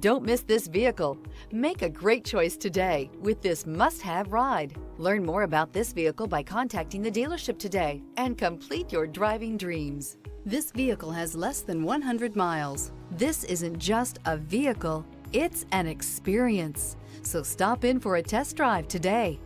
Don't miss this vehicle. Make a great choice today with this must-have ride. Learn more about this vehicle by contacting the dealership today and complete your driving dreams. This vehicle has less than 100 miles. This isn't just a vehicle, it's an experience. So stop in for a test drive today.